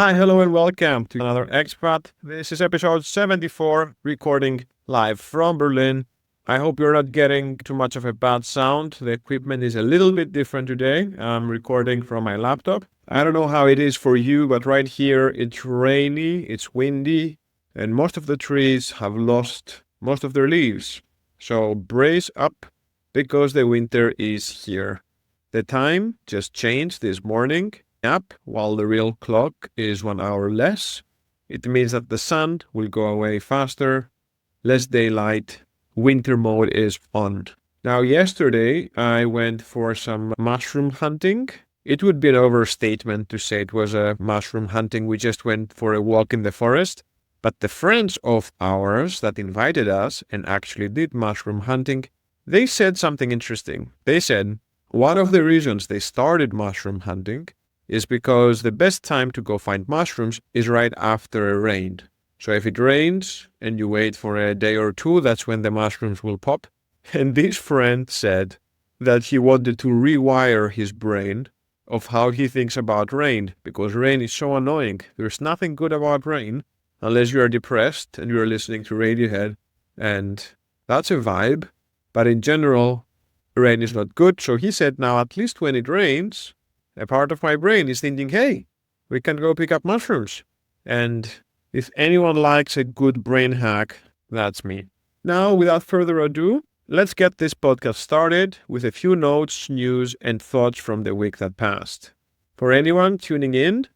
Hi, hello, and welcome to another Expat. This is episode 74, recording live from Berlin. I hope you're not getting too much of a bad sound. The equipment is a little bit different today. I'm recording from my laptop. I don't know how it is for you, but right here it's rainy, it's windy, and most of the trees have lost most of their leaves. So brace up because the winter is here. The time just changed this morning up while the real clock is 1 hour less. It means that the sun will go away faster, less daylight, winter mode is on. Now, yesterday I went for some mushroom hunting. It would be an overstatement to say it was a mushroom hunting. We just went for a walk in the forest. But the friends of ours that invited us and actually did mushroom hunting, they said something interesting. They said one of the reasons they started mushroom hunting is because the best time to go find mushrooms is right after a rain. So if it rains and you wait for a day or two, that's when the mushrooms will pop. And this friend said that he wanted to rewire his brain of how he thinks about rain, because rain is so annoying. There's nothing good about rain unless you are depressed and you're listening to Radiohead, and that's a vibe. But in general, rain is not good. So he said, now at least when it rains, a part of my brain is thinking, hey, we can go pick up mushrooms. And if anyone likes a good brain hack, that's me. Now, without further ado, let's get this podcast started with a few notes, news, and thoughts from the week that passed. For anyone tuning in,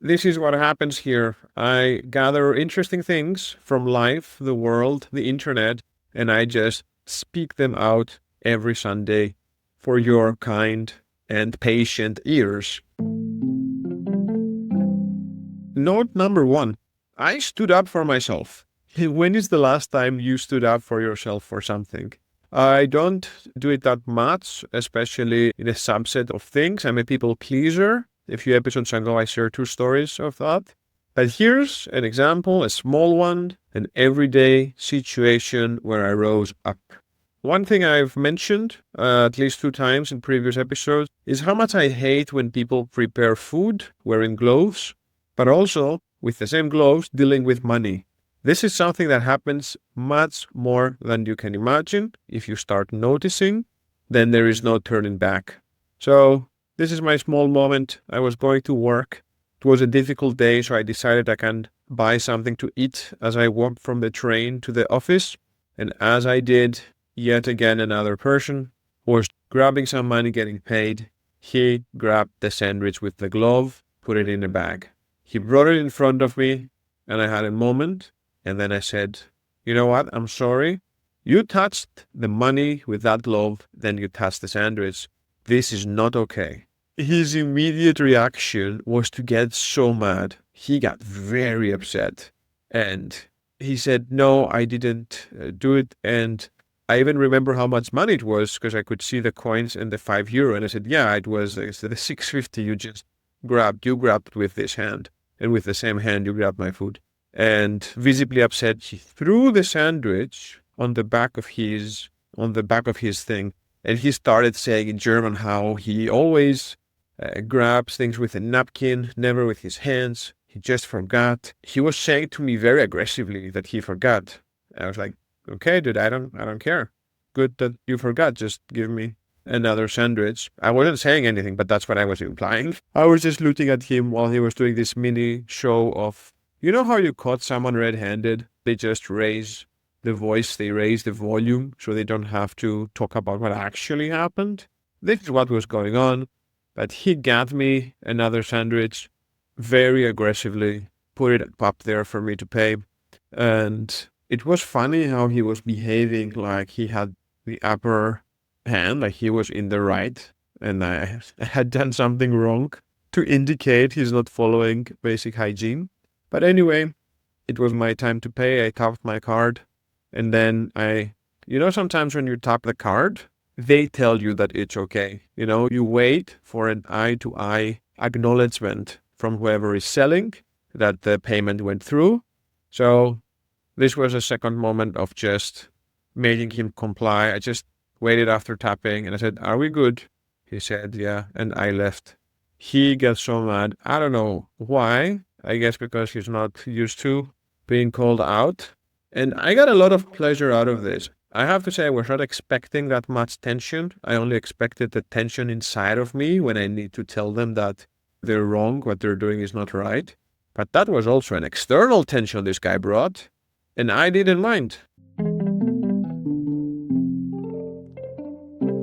this is what happens here. I gather interesting things from life, the world, the internet, and I just speak them out every Sunday for your kind and patient ears. Note number 1. I stood up for myself. When is the last time you stood up for yourself for something? I don't do it that much, especially in a subset of things. I'm a people pleaser. A few episodes ago, I shared 2 stories of that. But here's an example, a small one, an everyday situation where I rose up. One thing I've mentioned at least 2 times in previous episodes is how much I hate when people prepare food wearing gloves, but also with the same gloves dealing with money. This is something that happens much more than you can imagine. If you start noticing, then there is no turning back. So this is my small moment. I was going to work. It was a difficult day, so I decided I can buy something to eat as I walked from the train to the office. And as I did, yet again another person was grabbing some money getting paid. He grabbed the sandwich with the glove, put it in a bag. He brought it in front of me, and I had a moment. And then I said, you know what? I'm sorry. You touched the money with that glove, then you touched the sandwich. This is not okay. His immediate reaction was to get so mad. He got very upset. And he said, no, I didn't do it. And I even remember how much money it was because I could see the coins and the €5. And I said, yeah, it was the 6.50 you just grabbed. You grabbed with this hand. And with the same hand, you grabbed my food. And visibly upset, he threw the sandwich on the back of his thing. And he started saying in German how he always grabs things with a napkin, never with his hands. He just forgot. He was saying to me very aggressively that he forgot. I was like, okay, dude, I don't care. Good that you forgot. Just give me another sandwich. I wasn't saying anything, but that's what I was implying. I was just looking at him while he was doing this mini show of, you know how you caught someone red-handed? They just raise the voice, they raise the volume so they don't have to talk about what actually happened. This is what was going on. But he got me another sandwich very aggressively, put it up there for me to pay. And it was funny how he was behaving like he had the upper hand, like he was in the right, and I had done something wrong to indicate he's not following basic hygiene. But anyway, it was my time to pay. I tapped my card, and then sometimes when you tap the card, they tell you that it's okay. You wait for an eye-to-eye acknowledgement from whoever is selling that the payment went through. So this was a second moment of just making him comply. I just waited after tapping and I said, are we good? He said, yeah. And I left. He got so mad. I don't know why. I guess because he's not used to being called out. And I got a lot of pleasure out of this. I have to say, I was not expecting that much tension. I only expected the tension inside of me when I need to tell them that they're wrong, what they're doing is not right. But that was also an external tension this guy brought, and I didn't mind.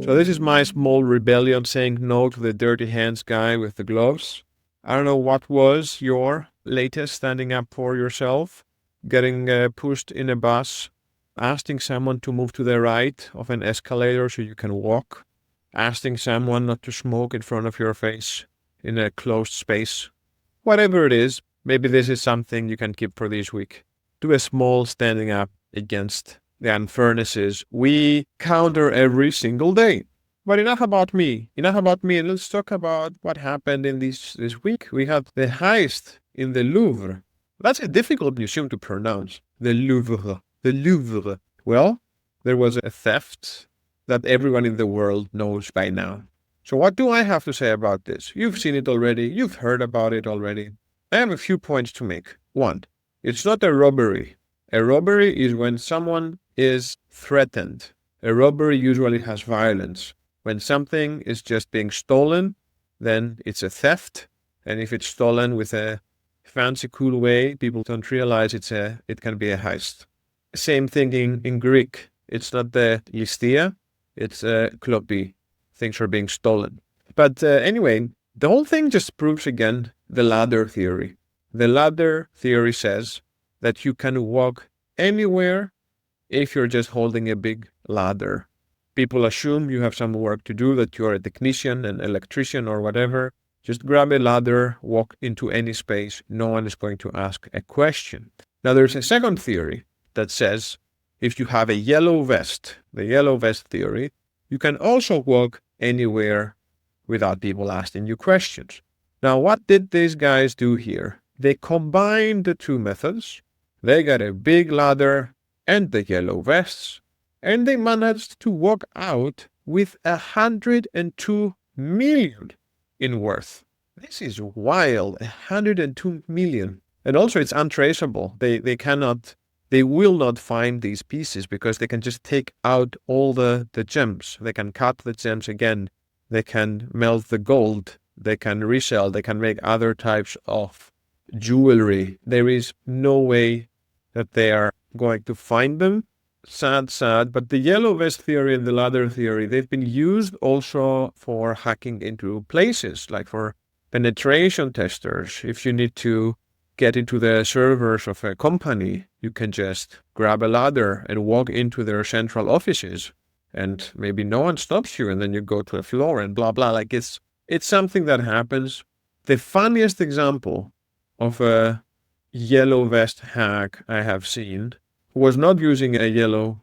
So this is my small rebellion saying no to the dirty hands guy with the gloves. I don't know what was your latest standing up for yourself, getting pushed in a bus, asking someone to move to the right of an escalator so you can walk, asking someone not to smoke in front of your face in a closed space. Whatever it is, maybe this is something you can keep for this week. Do a small standing up against the unfairnesses we counter every single day. But enough about me. And let's talk about what happened in this week. We had the heist in the Louvre. That's a difficult museum to pronounce. The Louvre. The Louvre. Well, there was a theft that everyone in the world knows by now. So what do I have to say about this? You've seen it already. You've heard about it already. I have a few points to make. One, it's not a robbery. A robbery is when someone is threatened. A robbery usually has violence. When something is just being stolen, then it's a theft. And if it's stolen with a fancy, cool way, people don't realize it can be a heist. Same thing in Greek. It's not the listia, it's klopi. Things are being stolen. But anyway, the whole thing just proves again the ladder theory. The ladder theory says that you can walk anywhere if you're just holding a big ladder. People assume you have some work to do, that you're a technician, an electrician, or whatever. Just grab a ladder, walk into any space. No one is going to ask a question. Now, there's a second theory that says if you have a yellow vest, the yellow vest theory, you can also walk anywhere without people asking you questions. Now, what did these guys do here? They combined the two methods. They got a big ladder and the yellow vests, and they managed to walk out with 102 million in worth. This is wild, 102 million. And also it's untraceable. They will not find these pieces because they can just take out all the gems. They can cut the gems again. They can melt the gold. They can resell. They can make other types of jewelry. There is no way that they are going to find them. Sad. But the yellow vest theory and the ladder theory, they've been used also for hacking into places, like for penetration testers. If you need to get into the servers of a company, you can just grab a ladder and walk into their central offices, and maybe no one stops you, and then you go to a floor and blah, blah. Like it's something that happens. The funniest example of a yellow vest hack I have seen was not using a yellow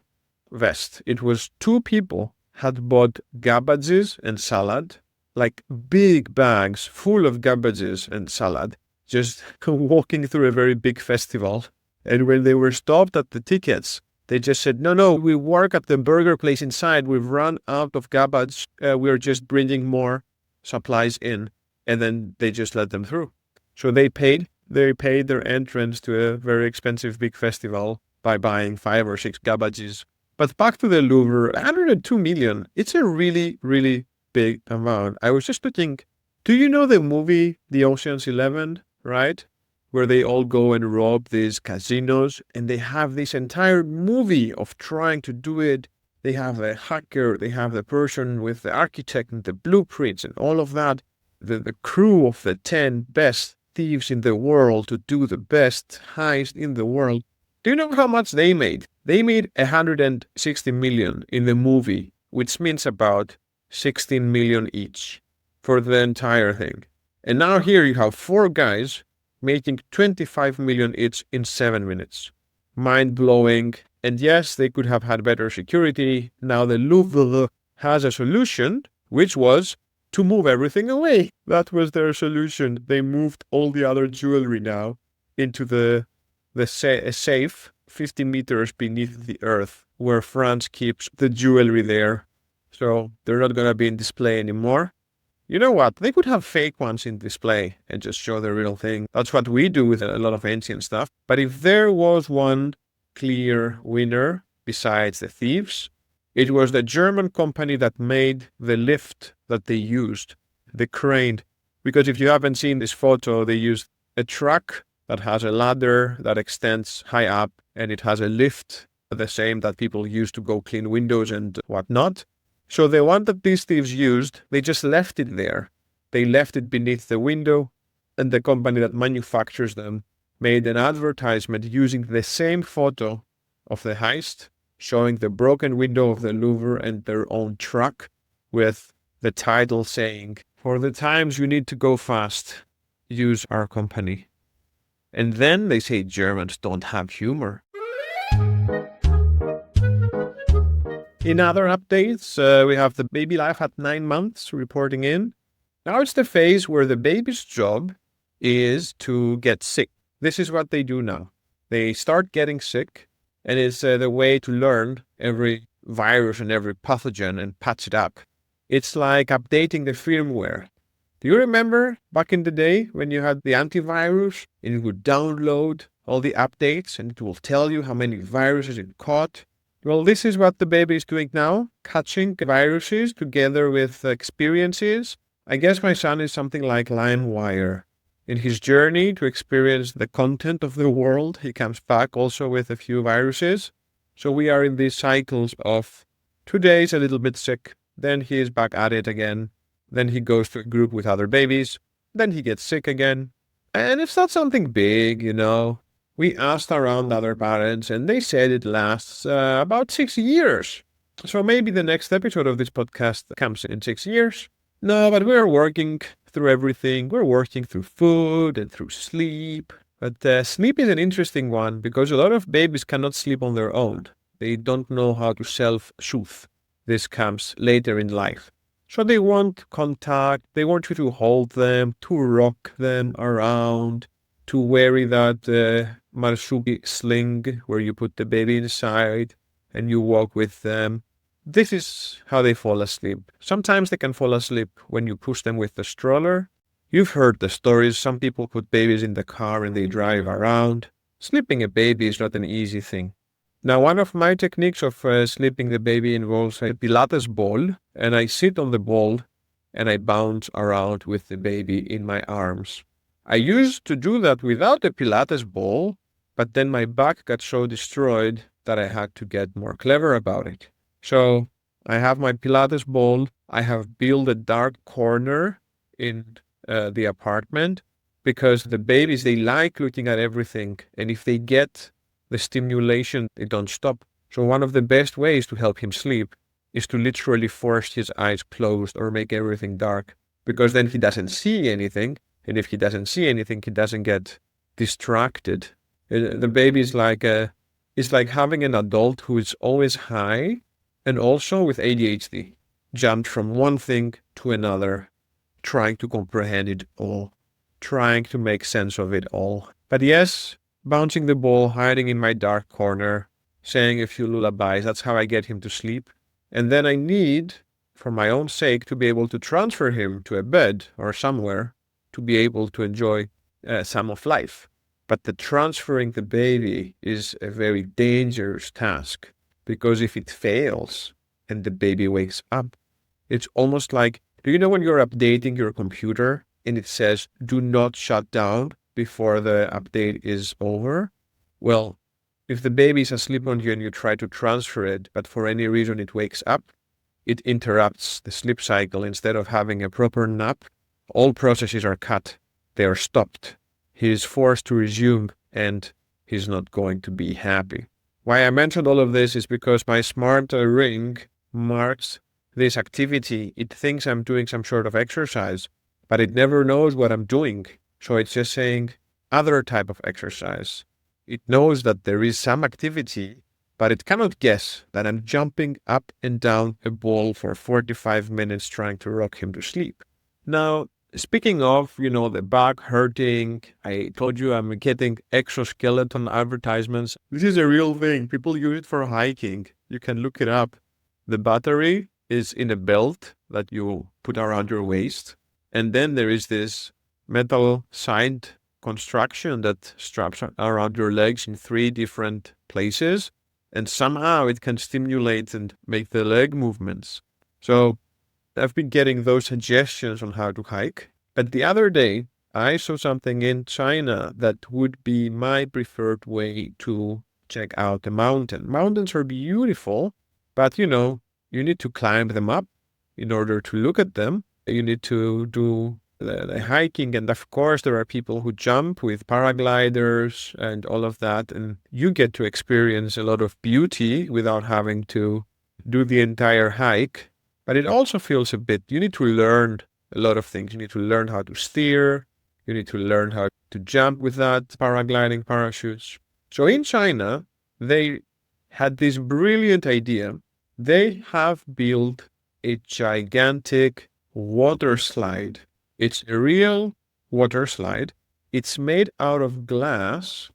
vest. It was two people had bought garbages and salad, like big bags full of garbages and salad, just walking through a very big festival. And when they were stopped at the tickets, they just said, no, we work at the burger place inside. We've run out of garbage. We're just bringing more supplies in. And then they just let them through. So they paid their entrance to a very expensive big festival by buying 5 or 6 garbages. But back to the Louvre, 102 million. It's a really, really big amount. I was just looking, do you know the movie, The Ocean's 11, right? Where they all go and rob these casinos, and they have this entire movie of trying to do it. They have a hacker, they have the person with the architect and the blueprints and all of that. The crew of the 10 best thieves in the world to do the best heist in the world. Do you know how much they made? They made 160 million in the movie, which means about 16 million each for the entire thing. And now here you have 4 guys making 25 million each in 7 minutes. Mind-blowing. And yes, they could have had better security. Now the Louvre has a solution, which was to move everything away. That was their solution. They moved all the other jewelry now into a safe 50 meters beneath the earth, where France keeps the jewelry there. So they're not going to be in display anymore. You know what? They could have fake ones in display and just show the real thing. That's what we do with a lot of ancient stuff. But if there was one clear winner besides the thieves, it was the German company that made the lift that they used, the crane. Because if you haven't seen this photo, they used a truck that has a ladder that extends high up, and it has a lift, the same that people use to go clean windows and whatnot. So the one that these thieves used, they just left it there. They left it beneath the window, and the company that manufactures them made an advertisement using the same photo of the heist, showing the broken window of the Louvre and their own truck, with the title saying, "For the times you need to go fast, use our company." And then they say Germans don't have humor. In other updates, we have the baby life at 9 months reporting in. Now it's the phase where the baby's job is to get sick. This is what they do now. They start getting sick, and it's the way to learn every virus and every pathogen and patch it up. It's like updating the firmware. Do you remember back in the day when you had the antivirus and you would download all the updates and it will tell you how many viruses it caught? Well, this is what the baby is doing now, catching viruses together with experiences. I guess my son is something like LimeWire. In his journey to experience the content of the world, he comes back also with a few viruses. So we are in these cycles of 2 days a little bit sick, then he is back at it again, then he goes to a group with other babies, then he gets sick again. And it's not something big, you know. We asked around other parents, and they said it lasts about 6 years. So maybe the next episode of this podcast comes in 6 years. No, but we're working through everything. We're working through food and through sleep. But sleep is an interesting one because a lot of babies cannot sleep on their own. They don't know how to self-soothe. This comes later in life. So they want contact. They want you to hold them, to rock them around, to wear that marsupi sling where you put the baby inside and you walk with them. This is how they fall asleep. Sometimes they can fall asleep when you push them with the stroller. You've heard the stories. Some people put babies in the car and they drive around. Sleeping a baby is not an easy thing. Now, one of my techniques of sleeping the baby involves a Pilates ball, and I sit on the ball and I bounce around with the baby in my arms. I used to do that without a Pilates ball, but then my back got so destroyed that I had to get more clever about it. So I have my Pilates ball. I have built a dark corner in the apartment because the babies, they like looking at everything. And if they get the stimulation, they don't stop. So one of the best ways to help him sleep is to literally force his eyes closed or make everything dark, because then he doesn't see anything. And if he doesn't see anything, he doesn't get distracted. The baby is like it's like having an adult who is always high and also with ADHD, jumped from one thing to another, trying to comprehend it all, trying to make sense of it all. But yes, bouncing the ball, hiding in my dark corner, saying a few lullabies, that's how I get him to sleep. And then I need, for my own sake, to be able to transfer him to a bed or somewhere to be able to enjoy some of life. But the transferring the baby is a very dangerous task, because if it fails and the baby wakes up, it's almost like, do you know when you're updating your computer and it says, do not shut down before the update is over? Well, if the baby is asleep on you and you try to transfer it, but for any reason it wakes up, it interrupts the sleep cycle. Instead of having a proper nap, all processes are cut. They are stopped. He is forced to resume and he's not going to be happy. Why I mentioned all of this is because my smart ring marks this activity. It thinks I'm doing some sort of exercise, but it never knows what I'm doing. So it's just saying other type of exercise. It knows that there is some activity, but it cannot guess that I'm jumping up and down a ball for 45 minutes trying to rock him to sleep. Now, speaking of, the back hurting, I told you I'm getting exoskeleton advertisements. This is a real thing. People use it for hiking. You can look it up. The battery is in a belt that you put around your waist. And then there is this metal side construction that straps around your legs in 3 different places. And somehow it can stimulate and make the leg movements. So I've been getting those suggestions on how to hike. But the other day, I saw something in China that would be my preferred way to check out a mountain. Mountains are beautiful, but you need to climb them up in order to look at them. You need to do the hiking. And of course, there are people who jump with paragliders and all of that. And you get to experience a lot of beauty without having to do the entire hike. But it also feels you need to learn a lot of things. You need to learn how to steer. You need to learn how to jump with that paragliding parachutes. So in China, they had this brilliant idea. They have built a gigantic water slide. It's a real water slide. It's made out of glass,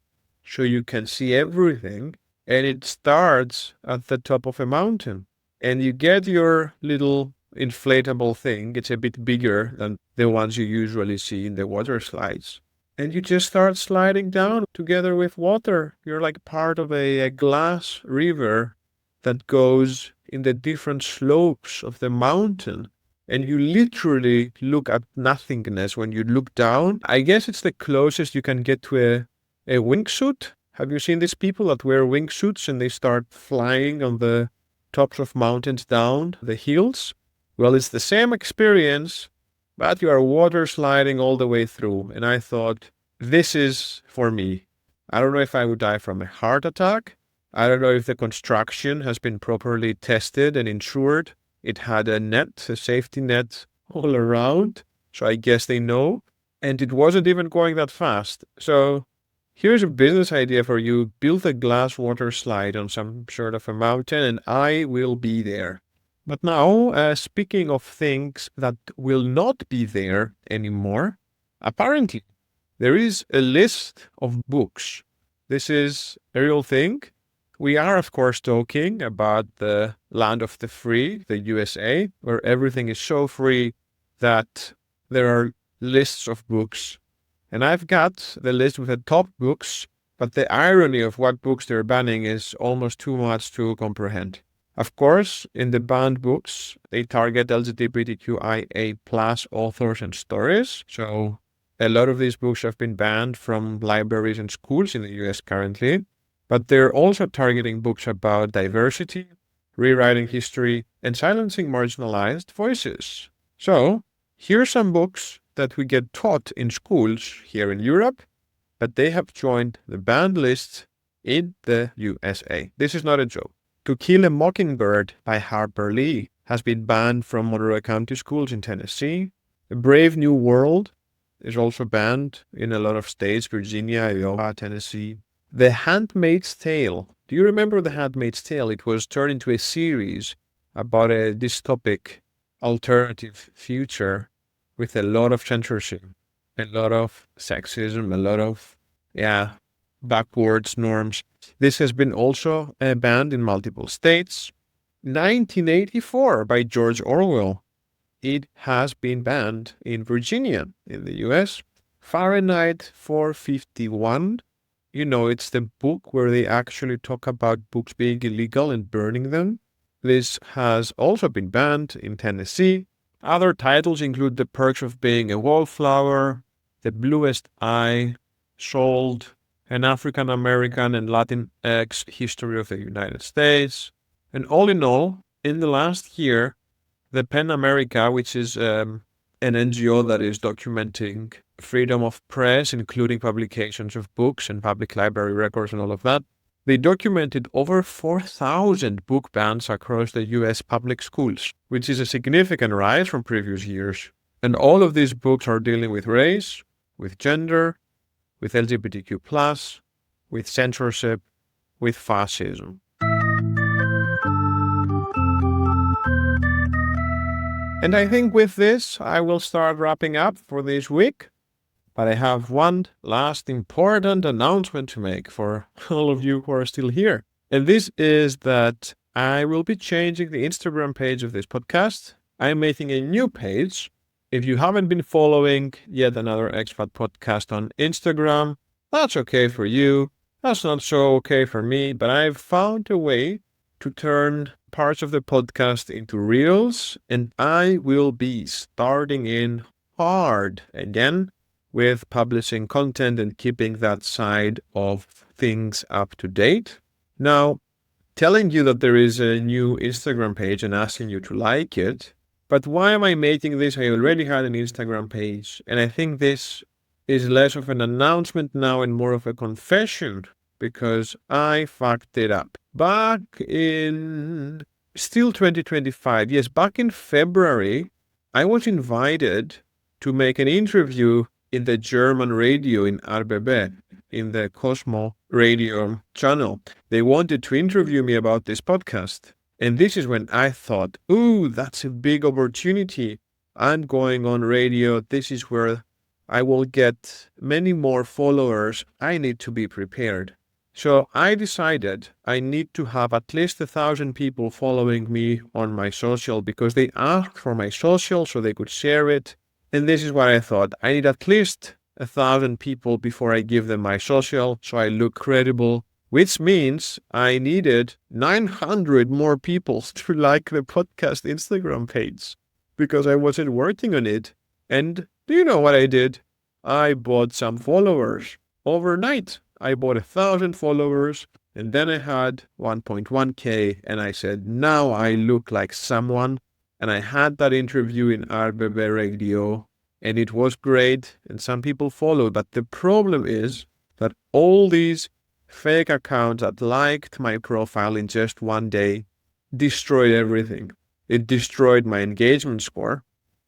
so you can see everything. And it starts at the top of a mountain. And you get your little inflatable thing. It's a bit bigger than the ones you usually see in the water slides. And you just start sliding down together with water. You're like part of a glass river that goes in the different slopes of the mountain. And you literally look at nothingness when you look down. I guess it's the closest you can get to a wingsuit. Have you seen these people that wear wingsuits and they start flying on the tops of mountains down the hills? Well, it's the same experience, but you are water sliding all the way through. And I thought, this is for me. I don't know if I would die from a heart attack. I don't know if the construction has been properly tested and insured. It had a safety net all around. So I guess they know. And it wasn't even going that fast. So here's a business idea for you. Build a glass water slide on some sort of a mountain and I will be there. But now, speaking of things that will not be there anymore, apparently there is a list of books. This is a real thing. We are, of course, talking about the land of the free, the USA, where everything is so free that there are lists of books. And I've got the list with the top books, but the irony of what books they're banning is almost too much to comprehend. Of course, in the banned books, they target LGBTQIA+ authors and stories. So a lot of these books have been banned from libraries and schools in the US currently. But they're also targeting books about diversity, rewriting history, and silencing marginalized voices. So here are some books that we get taught in schools here in Europe, but they have joined the banned list in the USA. This is not a joke. To Kill a Mockingbird by Harper Lee has been banned from Monroe County schools in Tennessee. A Brave New World is also banned in a lot of states, Virginia, Iowa, Tennessee. The Handmaid's Tale. Do you remember The Handmaid's Tale? It was turned into a series about a dystopic alternative future with a lot of censorship, a lot of sexism, a lot of, backwards norms. This has been also banned in multiple states. 1984 by George Orwell. It has been banned in Virginia, in the US. Fahrenheit 451. It's the book where they actually talk about books being illegal and burning them. This has also been banned in Tennessee. Other titles include The Perks of Being a Wallflower, The Bluest Eye, Sold, An African American and Latinx History of the United States. And all in all, in the last year, the PEN America, which is an NGO that is documenting freedom of press, including publications of books and public library records and all of that, they documented over 4,000 book bans across the U.S. public schools, which is a significant rise from previous years. And all of these books are dealing with race, with gender, with LGBTQ+, with censorship, with fascism. And I think with this, I will start wrapping up for this week. But I have one last important announcement to make for all of you who are still here. And this is that I will be changing the Instagram page of this podcast. I'm making a new page. If you haven't been following yet another Expat podcast on Instagram, that's okay for you. That's not so okay for me, but I've found a way to turn parts of the podcast into reels, and I will be starting in hard again with publishing content and keeping that side of things up to date. Now, telling you that there is a new Instagram page and asking you to like it, but why am I making this? I already had an Instagram page, and I think this is less of an announcement now and more of a confession because I fucked it up. Back in still 2025, yes, back in February, I was invited to make an interview in the German radio in RBB, in the Cosmo radio channel. They wanted to interview me about this podcast. And this is when I thought, ooh, that's a big opportunity. I'm going on radio. This is where I will get many more followers. I need to be prepared. So I decided I need to have at least 1,000 people following me on my social because they asked for my social so they could share it. And this is what I thought. I need at least 1,000 people before I give them my social so I look credible, which means I needed 900 more people to like the podcast Instagram page because I wasn't working on it. And do you know what I did? I bought some followers overnight. I bought 1,000 followers and then I had 1.1K and I said, now I look like someone. And I had that interview in RBB Radio and it was great and some people followed. But the problem is that all these fake accounts that liked my profile in just one day destroyed everything. It destroyed my engagement score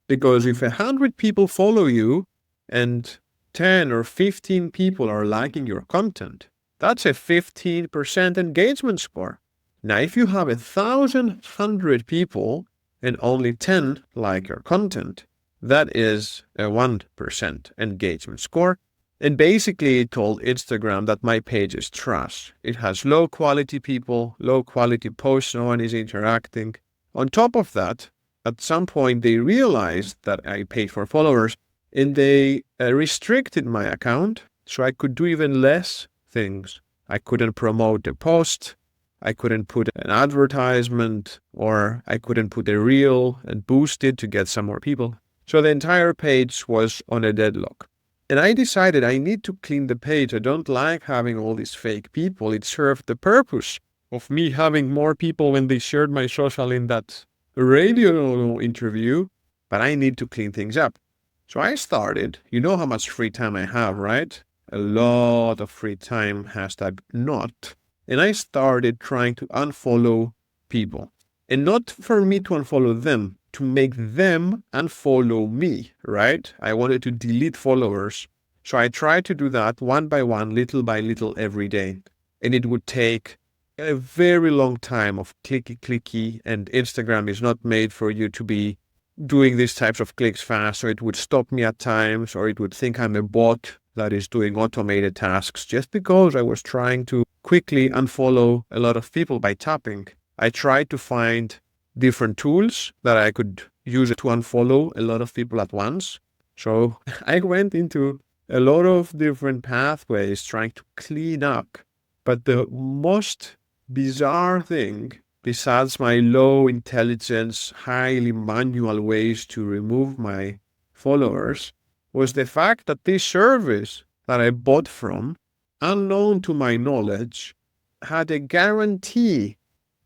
because if 100 people follow you and 10 or 15 people are liking your content, that's a 15% engagement score. Now, if you have 1,100 people and only 10 like your content, that is a 1% engagement score. And basically it told Instagram that my page is trash. It has low quality people, low quality posts, no one is interacting. On top of that, at some point they realized that I paid for followers and they restricted my account so I could do even less things. I couldn't promote a post, I couldn't put an advertisement, or I couldn't put a reel and boost it to get some more people. So the entire page was on a deadlock. And I decided I need to clean the page. I don't like having all these fake people. It served the purpose of me having more people when they shared my social in that radio interview, but I need to clean things up. So I started, you know how much free time I have, right? A lot of free time, hashtag not. And I started trying to unfollow people. And not for me to unfollow them, to make them unfollow me, right? I wanted to delete followers. So I tried to do that one by one, little by little every day. And it would take a very long time of clicky, and Instagram is not made for you to be doing these types of clicks fast. So it would stop me at times, or it would think I'm a bot that is doing automated tasks just because I was trying to quickly unfollow a lot of people by tapping. I tried to find different tools that I could use to unfollow a lot of people at once. So I went into a lot of different pathways trying to clean up. But the most bizarre thing, besides my low intelligence, highly manual ways to remove my followers, was the fact that this service that I bought from, unknown to my knowledge, had a guarantee.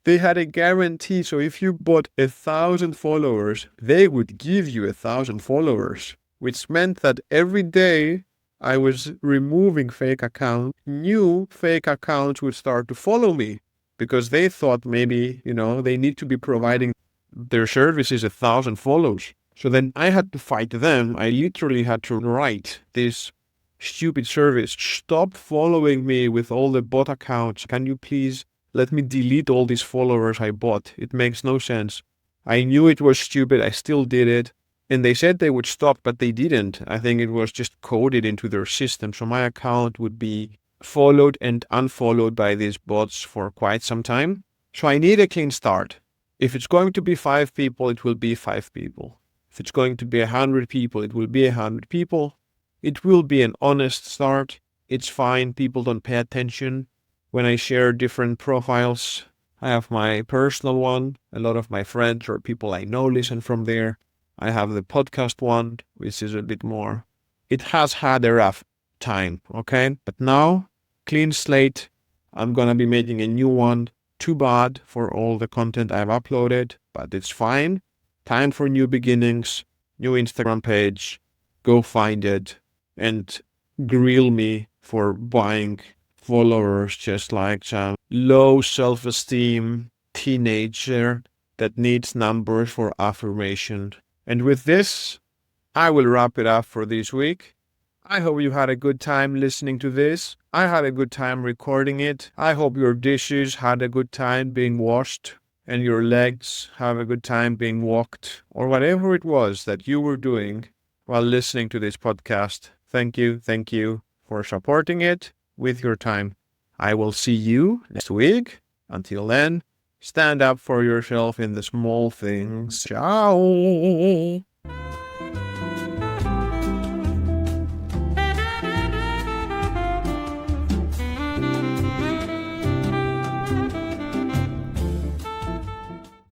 They had a guarantee. So if you bought 1,000 followers, they would give you 1,000 followers, which meant that every day I was removing fake accounts, new fake accounts would start to follow me because they thought maybe, they need to be providing their services 1,000 follows. So then I had to fight them. I literally had to write this stupid service. Stop following me with all the bot accounts. Can you please let me delete all these followers I bought? It makes no sense. I knew it was stupid. I still did it. And they said they would stop, but they didn't. I think it was just coded into their system. So my account would be followed and unfollowed by these bots for quite some time. So I need a clean start. If it's going to be 5 people, it will be 5 people. If it's going to be 100 people, it will be 100 people. It will be an honest start. It's fine. People don't pay attention when I share different profiles. I have my personal one. A lot of my friends or people I know listen from there. I have the podcast one, which is a bit more. It has had a rough time, okay? But now, clean slate. I'm gonna be making a new one. Too bad for all the content I've uploaded, but it's fine. Time for new beginnings, new Instagram page. Go find it and grill me for buying followers just like some low self-esteem teenager that needs numbers for affirmation. And with this, I will wrap it up for this week. I hope you had a good time listening to this. I had a good time recording it. I hope your dishes had a good time being washed and your legs have a good time being walked, or whatever it was that you were doing while listening to this podcast. Thank you for supporting it with your time. I will see you next week. Until then, stand up for yourself in the small things. Ciao!